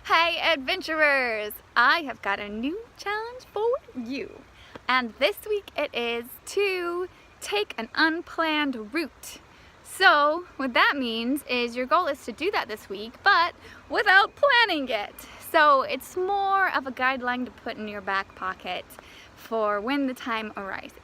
Hey adventurers! I have got a new challenge for you. And this week it is to take an unplanned route. So what that means is your goal is to do that this week, but without planning it. So it's more of a guideline to put in your back pocket for when the time arises.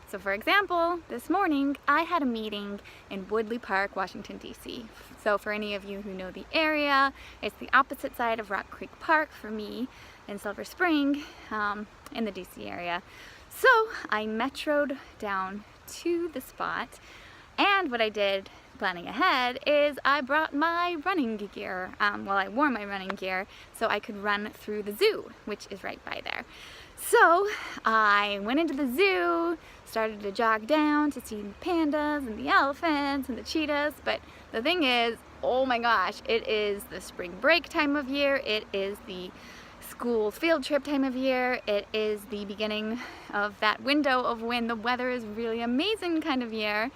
So for example, this morning I had a meeting in Woodley Park, Washington, D.C. So for any of you who know the area, it's the opposite side of Rock Creek Park for me in Silver Spring, in the D.C. area. So I metroed down to the spot, and what I did planning ahead is I brought my running gear. I wore my running gear so I could run through the zoo, which is right by there. So I went into the zoo, started to jog down to see the pandas and the elephants and the cheetahs, but the thing is, oh my gosh, it is the spring break time of year, it is the school field trip time of year, it is the beginning of that window of when the weather is really amazing kind of year.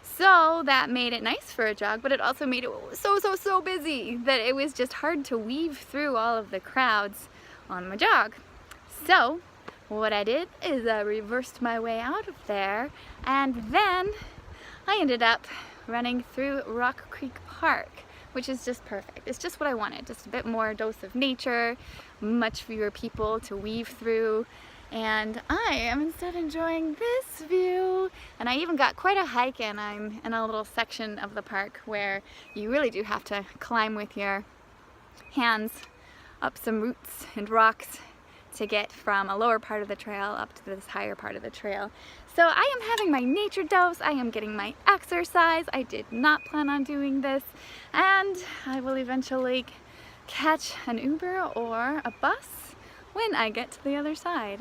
So that made it nice for a jog, but it also made it so busy that it was just hard to weave through all of the crowds on my jog. So what I did is I reversed my way out of there, and then I ended up running through Rock Creek Park, which is just perfect. It's just what I wanted, just a bit more dose of nature, much fewer people to weave through, and I am instead enjoying this view. And I even got quite a hike in. I'm in a little section of the park where you really do have to climb with your hands up some roots and rocks to get from a lower part of the trail up to this higher part of the trail. So I am having my nature dose, I am getting my exercise. I did not plan on doing this, and I will eventually catch an Uber or a bus when I get to the other side,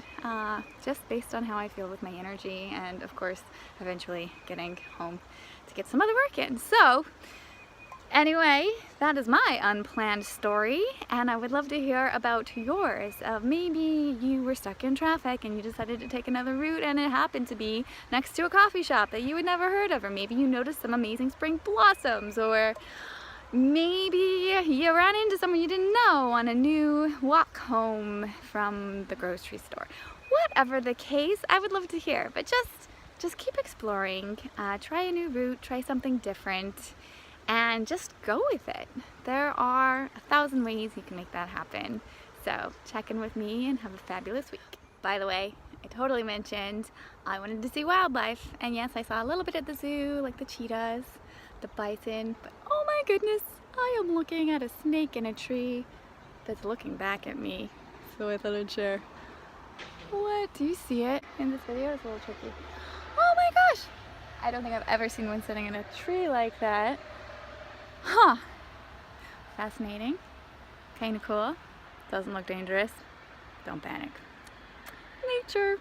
just based on how I feel with my energy, and of course eventually getting home to get some other work in. So anyway, that is my unplanned story, and I would love to hear about yours. Maybe you were stuck in traffic and you decided to take another route and it happened to be next to a coffee shop that you had never heard of, or maybe you noticed some amazing spring blossoms, or maybe you ran into someone you didn't know on a new walk home from the grocery store. Whatever the case, I would love to hear, but just keep exploring, try a new route, try something different, and just go with it. There are 1,000 ways you can make that happen. So check in with me and have a fabulous week. By the way, I totally mentioned I wanted to see wildlife, and yes, I saw a little bit at the zoo, like the cheetahs, the bison, but oh my goodness, I am looking at a snake in a tree that's looking back at me. So I thought I'd share. What? Do you see it in this video? It's a little tricky. Oh my gosh! I don't think I've ever seen one sitting in a tree like that. Huh. Fascinating. Kinda cool. Doesn't look dangerous. Don't panic. Nature.